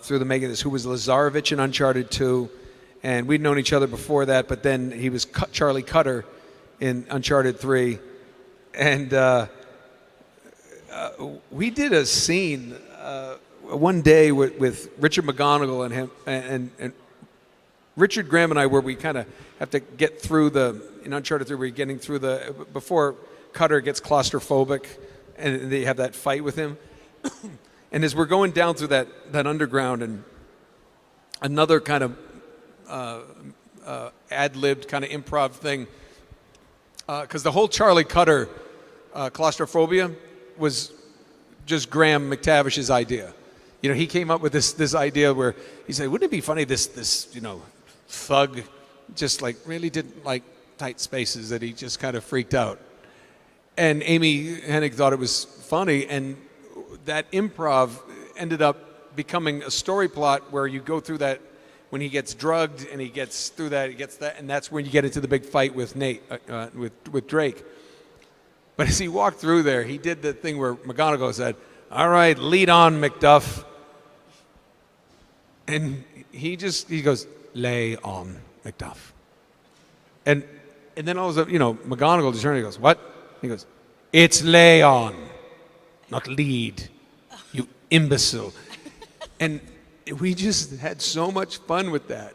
through the making of this, who was Lazarevich in Uncharted 2, and we'd known each other before that. But then he was Charlie Cutter in Uncharted 3, and we did a scene. One day with Richard McGonigal and him, and Richard Graham and I, where we kind of have to get through in Uncharted 3, we're getting through before Cutter gets claustrophobic, and they have that fight with him. And as we're going down through that underground, and another kind of ad-libbed kind of improv thing, because the whole Charlie Cutter claustrophobia was just Graham McTavish's idea. He came up with this idea where he said, wouldn't it be funny this thug just really didn't like tight spaces, that he just kind of freaked out. And Amy Hennig thought it was funny, and that improv ended up becoming a story plot where you go through that when he gets drugged and he gets through that, he gets that, and that's when you get into the big fight with with Drake. But as he walked through there, he did the thing where McGonigal said, all right, lead on, McDuff. And he goes, lay on, McDuff. And then all of a sudden, McGonigal just turned and he goes, what? He goes, it's lay on, not lead, you imbecile. And we just had so much fun with that.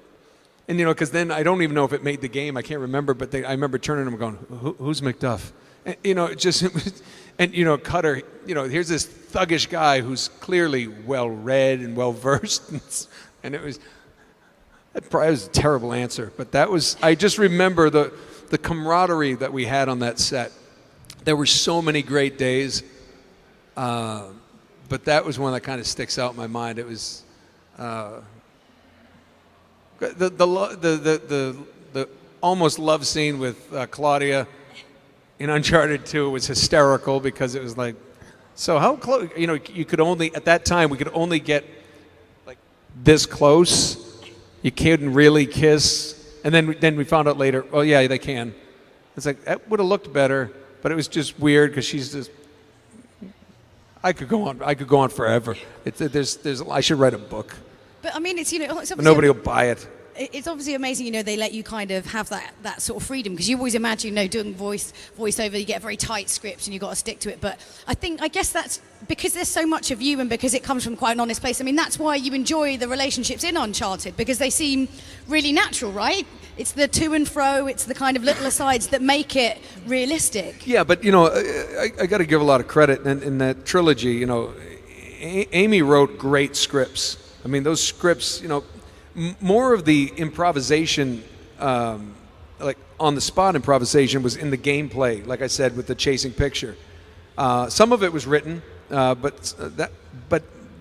And, because then I don't even know if it made the game. I can't remember, but I remember turning to him and going, who's McDuff? And, And, Cutter, here's this thuggish guy who's clearly well-read and well-versed. And it was a terrible answer. But I just remember the camaraderie that we had on that set. There were so many great days. But that was one that kind of sticks out in my mind. It was the almost love scene with Claudia in Uncharted 2 was hysterical because it was like, so how close? You could only at that time we could only get like this close. You couldn't really kiss, and then we found out later. Oh yeah, they can. It's like that would have looked better, but it was just weird because she's just. I could go on forever. I should write a book. But I mean, it's But nobody will buy it. It's obviously amazing, they let you kind of have that sort of freedom, because you always imagine, doing voiceover, you get a very tight script and you've got to stick to it. But I guess that's because there's so much of you and because it comes from quite an honest place. I mean, that's why you enjoy the relationships in Uncharted, because they seem really natural, right? It's the to and fro, it's the kind of little asides that make it realistic. Yeah, but I got to give a lot of credit in that trilogy. Amy wrote great scripts. I mean, those scripts, more of the improvisation, like on-the-spot improvisation, was in the gameplay, like I said, with the chasing picture. Some of it was written, but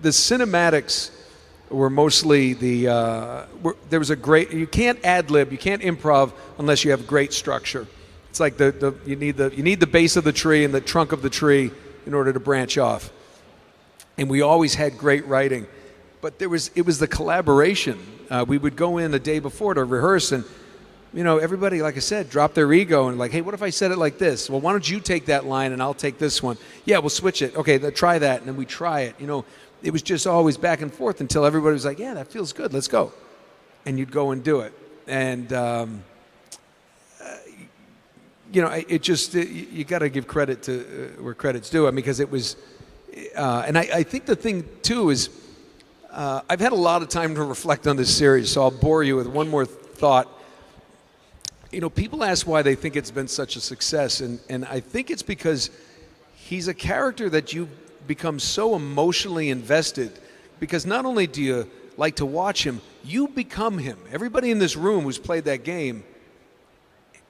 the cinematics were mostly there was a great. You can't ad-lib, you can't improv unless you have great structure. It's like you need the base of the tree and the trunk of the tree in order to branch off. And we always had great writing. But it was the collaboration. We would go in the day before to rehearse, and everybody, like I said, dropped their ego and like, hey, what if I said it like this? Well, why don't you take that line and I'll take this one? Yeah, we'll switch it. Okay, try that, and then we try it. It was just always back and forth until everybody was like, yeah, that feels good. Let's go, and you'd go and do it. And it just you got to give credit to where credit's due. I mean, because it was, and I think the thing too is. I've had a lot of time to reflect on this series, so I'll bore you with one more thought. People ask why they think it's been such a success, and I think it's because he's a character that you become so emotionally invested, because not only do you like to watch him, you become him. Everybody in this room who's played that game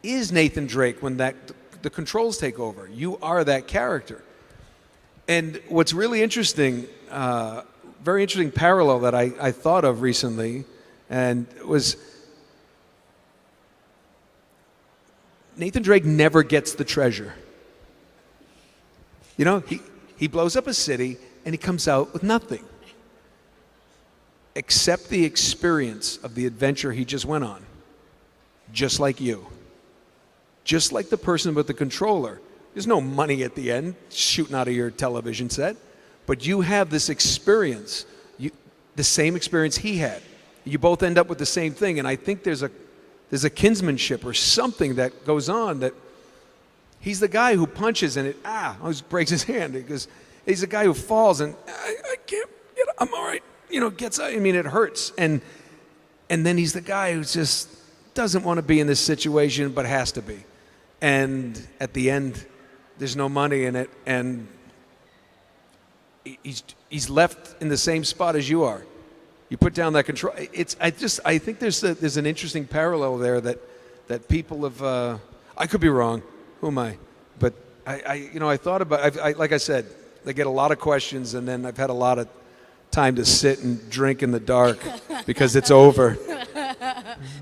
is Nathan Drake when the controls take over. You are that character. And what's really interesting, very interesting parallel that I thought of recently, and was Nathan Drake never gets the treasure. He blows up a city and he comes out with nothing except the experience of the adventure he just went on. Just like you. Just like the person with the controller. There's no money at the end shooting out of your television set. But you have this experience, the same experience he had. You both end up with the same thing, and I think there's a kinsmanship or something that goes on, that he's the guy who punches and it almost breaks his hand, because he's the guy who falls and I can't, I'm all right, gets out. I mean, it hurts, and then he's the guy who just doesn't want to be in this situation but has to be, and at the end, there's no money in it, and he's left in the same spot as you are. You put down that control. I think there's an interesting parallel there that people have. I could be wrong. Who am I? But I thought about. Like I said, I get a lot of questions, and then I've had a lot of time to sit and drink in the dark because it's over.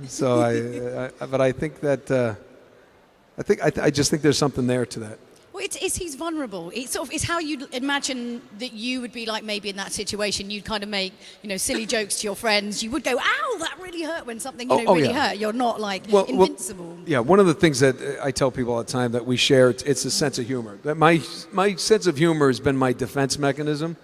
So but I think that. I just think there's something there to that. Well, he's vulnerable. It's how you'd imagine that you would be like maybe in that situation. You'd kind of make, silly jokes to your friends. You would go, ow, that really hurt when something, really hurt. You're not like invincible. Yeah, one of the things that I tell people all the time that we share, it's a sense of humor. My sense of humor has been my defense mechanism.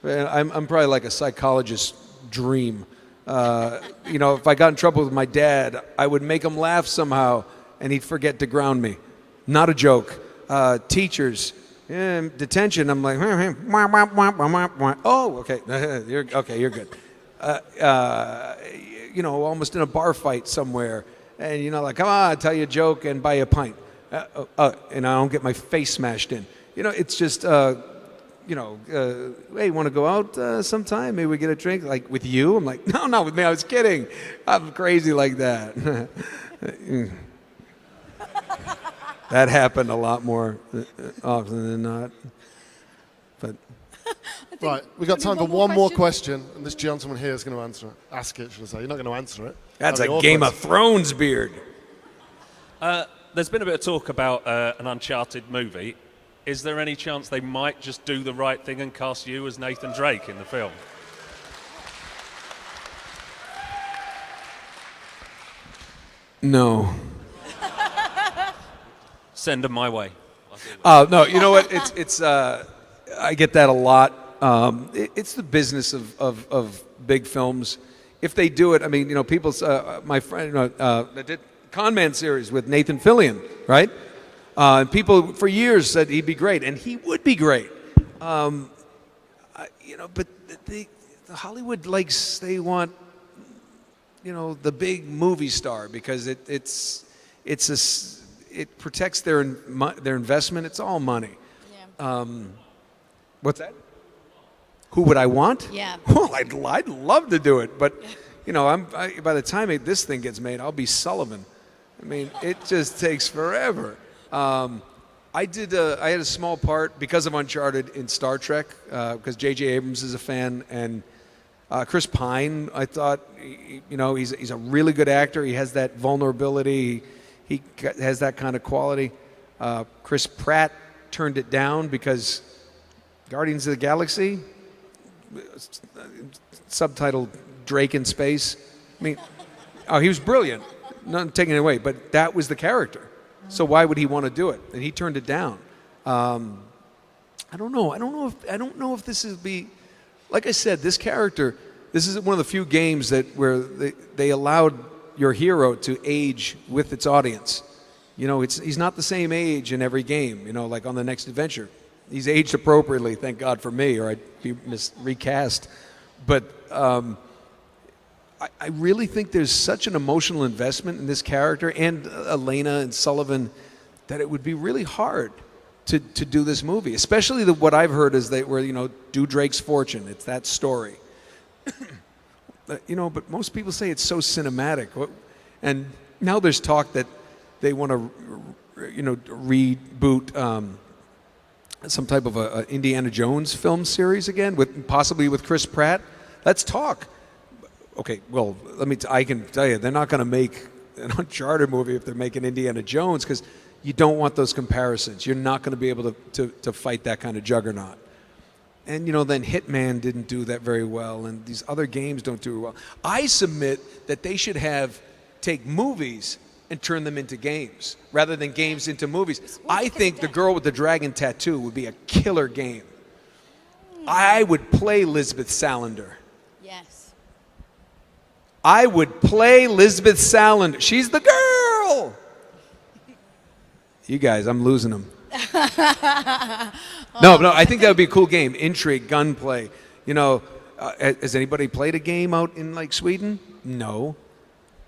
I'm probably like a psychologist's dream. If I got in trouble with my dad, I would make him laugh somehow, and he'd forget to ground me. Not a joke. Teachers, detention. I'm like, oh, okay, you're good. Almost in a bar fight somewhere, and like, come on, I'll tell you a joke and buy you a pint, and I don't get my face smashed in. it's just, hey, want to go out sometime? Maybe we get a drink, like with you? I'm like, no, not with me. I was kidding. I'm crazy like that. That happened a lot more often than not. But Right, we've got time for one more question, and this gentleman here is going to answer it. Ask it, should I say. You're not going to answer it. that's That'd a be Game awkward. of Thrones beard. There's been a bit of talk about an Uncharted movie. Is there any chance they might just do the right thing and cast you as Nathan Drake in the film? No. Send them my way. No, you know what? I get that a lot. It's the business of big films. If they do it, I mean, people. My friend, that did Con Man series with Nathan Fillion, right? And people for years said he'd be great, and he would be great. But the Hollywood they want, the big movie star because it protects their investment. It's all money. Yeah. What's that? Who would I want? Yeah. Well, I'd love to do it, but by the time this thing gets made, I'll be Sullivan. I mean, it just takes forever. I had a small part because of Uncharted in Star Trek because J.J. Abrams is a fan, and Chris Pine, I thought, he's a really good actor. He has that vulnerability. He has that kind of quality. Chris Pratt turned it down because Guardians of the Galaxy, subtitled Drake in Space. I mean, he was brilliant. Not taking it away, but that was the character. So why would he want to do it? And he turned it down. I don't know. I don't know if this is like I said, this character. This is one of the few games where they allowed your hero to age with its audience. He's not the same age in every game. Like on the next adventure, he's aged appropriately. Thank God for me, or I'd be recast. But I really think there's such an emotional investment in this character and Elena and Sullivan that it would be really hard to do this movie. Especially what I've heard is do Drake's fortune. It's that story. But most people say it's so cinematic. And now there's talk that they want to, reboot some type of a Indiana Jones film series again, possibly with Chris Pratt. Let's talk. Okay, well, I can tell you, they're not going to make an Uncharted movie if they're making Indiana Jones because you don't want those comparisons. You're not going to be able to fight that kind of juggernaut. And, then Hitman didn't do that very well, and these other games don't do well. I submit that they should take movies and turn them into games rather than games into movies. I think The Girl with the Dragon Tattoo would be a killer game. I would play Lisbeth Salander. Yes. I would play Lisbeth Salander. She's the girl. You guys, I'm losing them. No, I think that would be a cool game. Intrigue, gunplay. Has anybody played a game out in Sweden? No.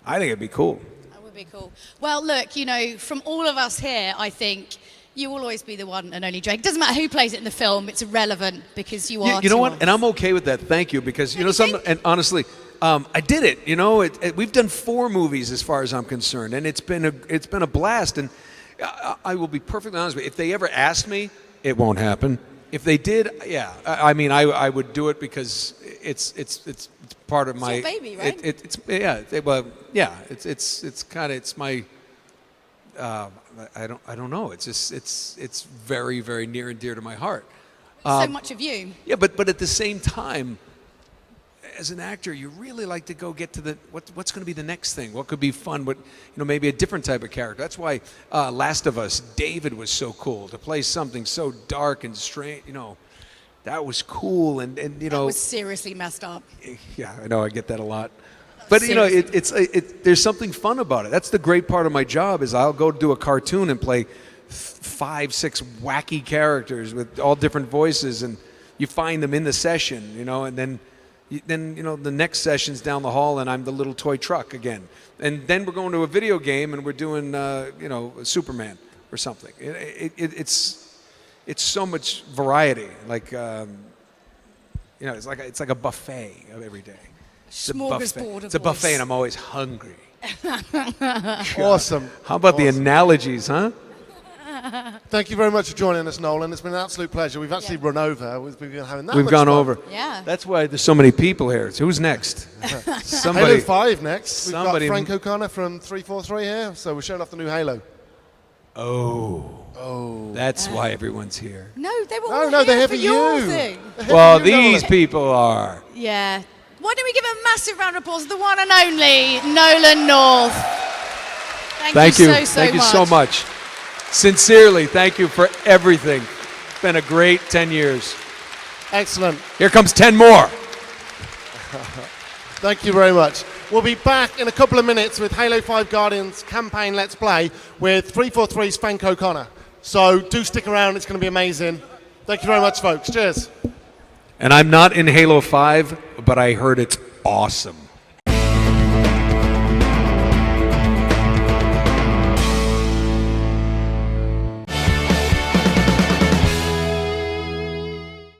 I think it'd be cool. That would be cool. Well, look, from all of us here, I think you will always be the one and only Drake. Doesn't matter who plays it in the film; it's irrelevant because you are. You know what? And I'm okay with that. Thank you, because and honestly, I did it. We've done 4 movies as far as I'm concerned, and it's been a blast. And I will be perfectly honest with you. If they ever asked me, it won't happen. If they did, yeah, I would do it because it's part of my your baby, right? It's my. I don't know. It's very, very near and dear to my heart. So much of you. Yeah, but at the same time, as an actor, you really like to go get to what's going to be the next thing. What could be fun? Maybe a different type of character. That's why Last of Us, David was so cool to play something so dark and strange. That was cool, and That was seriously messed up. Yeah, I know. I get that a lot. But there's something fun about it. That's the great part of my job is I'll go do a cartoon and play 5, 6 wacky characters with all different voices, and you find them in the session, and then the next session's down the hall, and I'm the little toy truck again, and then we're going to a video game and we're doing Superman or something. it's so much variety. Like, you know, it's like a buffet of every day. It's a buffet. Smorgasbord of It's a buffet, voice. and I'm always hungry. Awesome. How about the Awesome. analogies, huh? Thank you very much for joining us, Nolan. It's been an absolute pleasure. We've actually run over. We've been having that We've much gone fun. over. Yeah. That's why there's so many people here. So who's next? Halo Somebody. 5 next. We've got somebody- Frank O'Connor from 343 here. So we're showing off the new Halo. Oh. That's why everyone's here. No, they were No, all no, they're here for for your you. thing. Well, You, Nolan. these people are. Yeah. Why don't we give a massive round of applause to the one and only Nolan North? Thank you. So Thank you much. so much. Sincerely, thank you for everything. It's been a great 10 years. Excellent. Here comes 10 more. Thank you very much. We'll be back in a couple of minutes with Halo 5 Guardians campaign Let's Play with 343's Frank O'Connor. So do stick around. It's going to be amazing. Thank you very much, folks. Cheers. And I'm not in Halo 5, but I heard it's awesome.